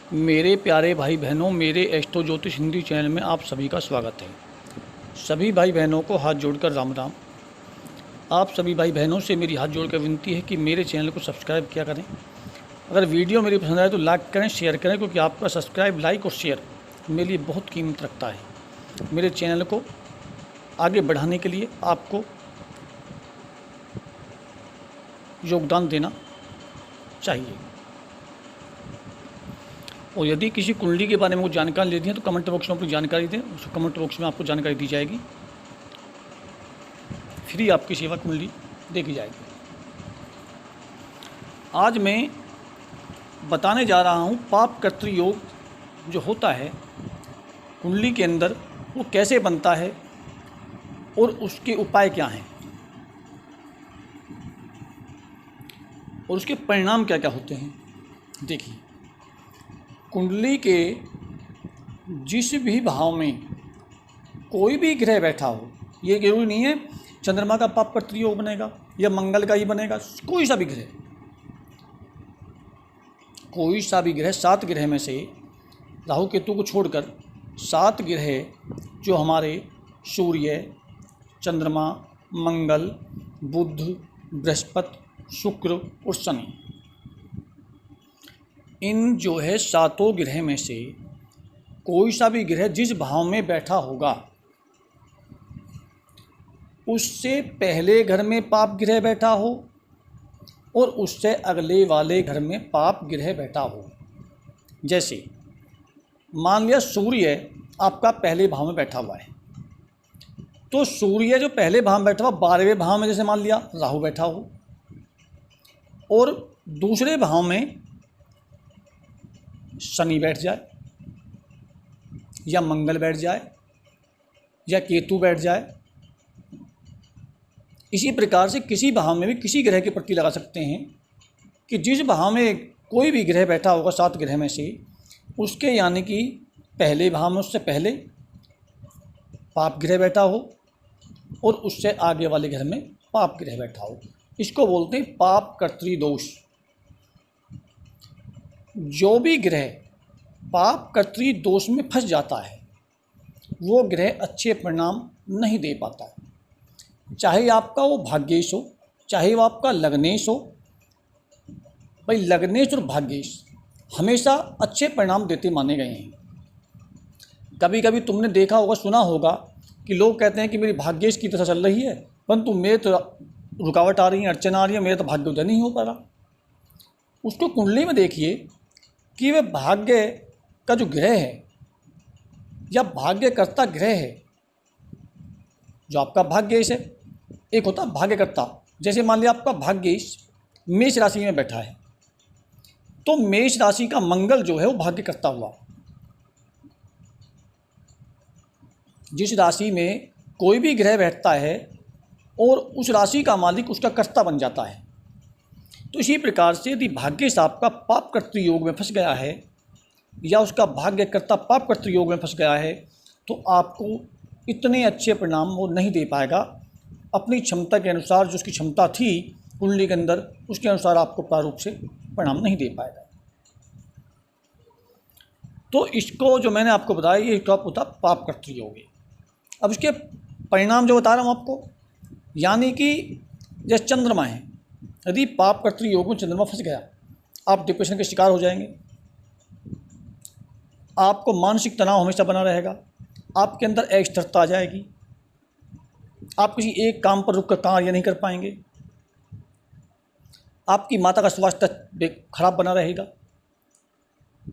मेरे प्यारे भाई बहनों, मेरे एस्ट्रो ज्योतिष हिंदी चैनल में आप सभी का स्वागत है। सभी भाई बहनों को हाथ जोड़कर राम राम। आप सभी भाई बहनों से मेरी हाथ जोड़कर विनती है कि मेरे चैनल को सब्सक्राइब किया करें। अगर वीडियो मेरी पसंद आए तो लाइक करें, शेयर करें, क्योंकि आपका सब्सक्राइब, लाइक और शेयर मेरे लिए बहुत कीमत रखता है। मेरे चैनल को आगे बढ़ाने के लिए आपको योगदान देना चाहिए। और यदि किसी कुंडली के बारे में कुछ जानकारी लेनी है तो कमेंट बॉक्स में अपनी जानकारी दें, उस कमेंट बॉक्स में आपको जानकारी दी जाएगी। फ्री आपकी सेवा कुंडली देखी जाएगी। आज मैं बताने जा रहा हूँ पाप कर्तृ योग जो होता है कुंडली के अंदर, वो कैसे बनता है और उसके उपाय क्या हैं और उसके परिणाम क्या क्या होते हैं। देखिए, कुंडली के जिस भी भाव में कोई भी ग्रह बैठा हो, ये जरूरी नहीं है चंद्रमा का पाप कर्तृ योग बनेगा या मंगल का ही बनेगा। कोई सा भी ग्रह, कोई सा भी ग्रह, 7 ग्रह में से राहु केतु को छोड़कर 7 ग्रह जो हमारे सूर्य, चंद्रमा, मंगल, बुध, बृहस्पति, शुक्र और शनि, इन जो है 7 ग्रह में से कोई सा भी ग्रह जिस भाव में बैठा होगा, उससे पहले घर में पाप ग्रह बैठा हो और उससे अगले वाले घर में पाप ग्रह बैठा हो। जैसे मान लिया सूर्य आपका पहले भाव में बैठा हुआ है, तो सूर्य जो पहले भाव में बैठा हुआ, 12वें भाव में जैसे मान लिया राहु बैठा हो, और दूसरे भाव में शनि बैठ जाए या मंगल बैठ जाए या केतु बैठ जाए। इसी प्रकार से किसी भाव में भी किसी ग्रह की पट्टी लगा सकते हैं कि जिस भाव में कोई भी ग्रह बैठा होगा 7 ग्रह में से, उसके यानी कि पहले भाव में उससे पहले पाप ग्रह बैठा हो और उससे आगे वाले घर में पाप ग्रह बैठा हो। इसको बोलते हैं पाप कर्तृ दोष। जो भी ग्रह पाप कर्तृ दोष में फंस जाता है वो ग्रह अच्छे परिणाम नहीं दे पाता है। चाहे आपका वो भाग्येश हो, चाहे वो आपका लग्नेश हो। भाई, लग्नेश और भाग्येश हमेशा अच्छे परिणाम देते माने गए हैं। कभी कभी तुमने देखा होगा, सुना होगा कि लोग कहते हैं कि मेरी भाग्येश की तरह चल रही है, परंतु मेरे तो रुकावट आ रही है, अड़चन आ रही है, मेरा तो भाग्योदय नहीं हो पा रहा। उसको कुंडली में देखिए कि वह भाग्य का जो ग्रह है या भाग्यकर्ता ग्रह है, जो आपका भाग्येश है, एक होता है भाग्यकर्ता। जैसे मान लिया आपका भाग्येश मेष राशि में बैठा है, तो मेष राशि का मंगल जो है वो भाग्यकर्ता हुआ। जिस राशि में कोई भी ग्रह बैठता है और उस राशि का मालिक उसका कर्ता बन जाता है। तो इसी प्रकार से यदि भाग्येश आपका पाप कर्तृ योग में फंस गया है या उसका भाग्यकर्ता पाप कर्तृ योग में फंस गया है, तो आपको इतने अच्छे परिणाम वो नहीं दे पाएगा। अपनी क्षमता के अनुसार, जो उसकी क्षमता थी कुंडली के अंदर, उसके अनुसार आपको प्रारूप से परिणाम नहीं दे पाएगा। तो इसको जो मैंने आपको बताया, ये टॉप होता पाप कर्तृ योग है। अब इसके परिणाम जो बता रहा हूँ आपको, यानी कि जैसे चंद्रमा है, यदि पाप कर्तृ योग में चंद्रमा फंस गया, आप डिप्रेशन के शिकार हो जाएंगे। आपको मानसिक तनाव हमेशा बना रहेगा, आपके अंदर अस्थिरता आ जाएगी, आप किसी एक काम पर रुक कर कार्य नहीं कर पाएंगे, आपकी माता का स्वास्थ्य खराब बना रहेगा,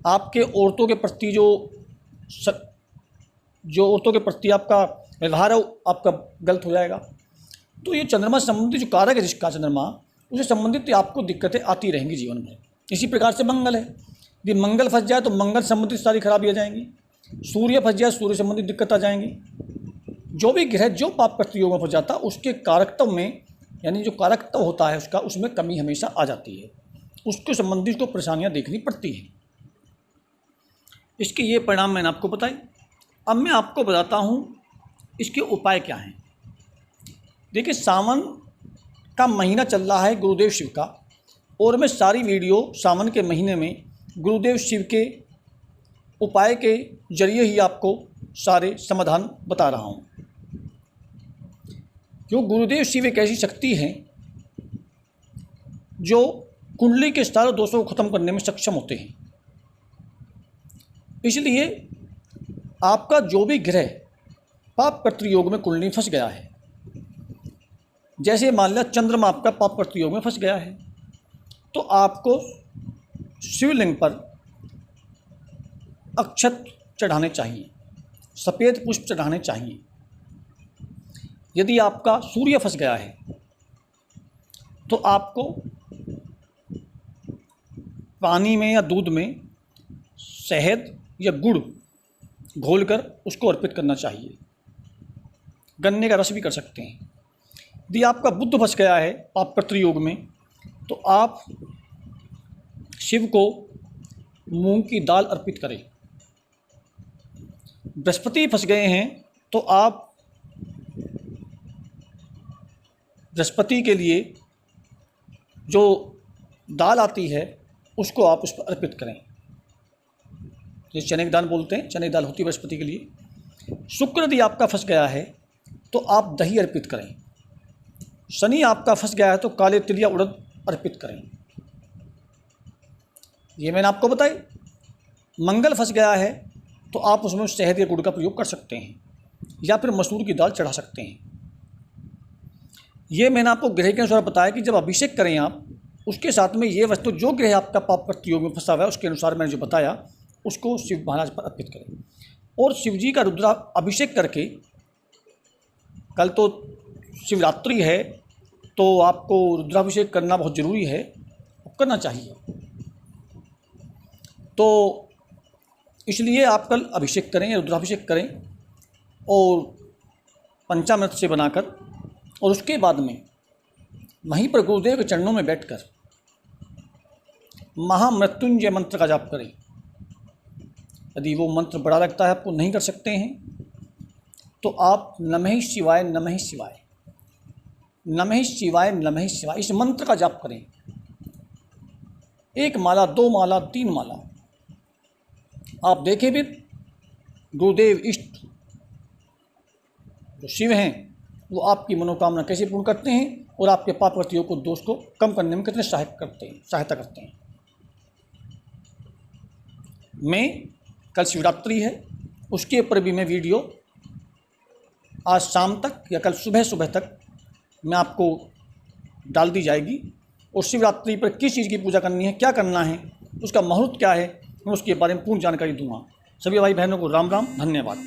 आपके औरतों के प्रति जो औरतों के प्रति आपका व्यवहार है आपका गलत हो जाएगा। तो ये चंद्रमा से संबंधित जो कारक है, जिसका चंद्रमा, उससे संबंधित आपको दिक्कतें आती रहेंगी जीवन में। इसी प्रकार से मंगल है, यदि मंगल फंस जाए तो मंगल संबंधित सारी खराबी आ जाएंगी। सूर्य फंस जाए, सूर्य संबंधित दिक्कत आ जाएंगी। जो भी ग्रह जो पाप कर्तृ योग में फंस जाता है, उसके कारकत्व में, यानी जो कारकत्व होता है उसका, उसमें कमी हमेशा आ जाती है, उसके संबंधित को परेशानियाँ देखनी पड़ती हैं। इसके ये परिणाम मैंने आपको बताए। अब मैं आपको बताता हूँ इसके उपाय क्या हैं। देखिए, सावन का महीना चल रहा है गुरुदेव शिव का, और मैं सारी वीडियो सावन के महीने में गुरुदेव शिव के उपाय के जरिए ही आपको सारे समाधान बता रहा हूँ। क्यों, गुरुदेव शिव एक ऐसी शक्ति है जो कुंडली के सारे दोषों को खत्म करने में सक्षम होते हैं। इसलिए आपका जो भी ग्रह पाप कर्तृयोग में कुंडली फंस गया है, जैसे मान लिया चंद्रमा आपका पाप कर्तृयोग में फंस गया है, तो आपको शिवलिंग पर अक्षत चढ़ाने चाहिए, सफ़ेद पुष्प चढ़ाने चाहिए। यदि आपका सूर्य फंस गया है तो आपको पानी में या दूध में शहद या गुड़ घोलकर उसको अर्पित करना चाहिए। गन्ने का रस भी कर सकते हैं। यदि आपका बुध फंस गया है पाप कर्तृयोग में तो आप शिव को मूंग की दाल अर्पित करें। बृहस्पति फंस गए हैं तो आप बृहस्पति के लिए जो दाल आती है उसको आप उस पर अर्पित करें। जैसे चने की दाल बोलते हैं, चने की दाल होती है बृहस्पति के लिए। शुक्र यदि आपका फंस गया है तो आप दही अर्पित करें। शनि आपका फंस गया है तो काले तिल या उड़द अर्पित करें। ये मैंने आपको बताई। मंगल फंस गया है तो आप उसमें शहद या गुड़ का प्रयोग कर सकते हैं या फिर मसूर की दाल चढ़ा सकते हैं। ये मैंने आपको ग्रह के अनुसार बताया कि जब अभिषेक करें आप, उसके साथ में ये वस्तु जो ग्रह आपका पाप कर्तृयोग में फंसा हुआ है उसके अनुसार मैंने जो बताया उसको शिव महाराज पर अर्पित करें। और शिव जी का रुद्रा अभिषेक करके, कल तो शिवरात्रि है तो आपको रुद्राभिषेक करना बहुत ज़रूरी है, करना चाहिए। तो इसलिए आप कल अभिषेक करें, रुद्राभिषेक करें और पंचामृत से बनाकर, और उसके बाद में वहीं पर गुरुदेव के चरणों में बैठकर महामृत्युंजय मंत्र का जाप करें। यदि वो मंत्र बड़ा लगता है, आपको नहीं कर सकते हैं, तो आप नमः शिवाय नमः शिवाय नमः शिवाय नमः शिवाय इस मंत्र का जाप करें। 1 माला, 2 माला, 3 माला। आप देखें भी गुरुदेव इष्ट जो शिव हैं वो आपकी मनोकामना कैसे पूर्ण करते हैं और आपके पाप कर्तृयों को, दोष को कम करने में कितने सहायता करते हैं। मैं कल शिवरात्रि है, उसके ऊपर भी मैं वीडियो आज शाम तक या कल सुबह तक मैं आपको डाल दी जाएगी। और शिवरात्रि पर किस चीज़ की पूजा करनी है, क्या करना है, उसका मुहूर्त क्या है, मैं उसके बारे में पूर्ण जानकारी दूंगा। सभी भाई बहनों को राम राम, धन्यवाद।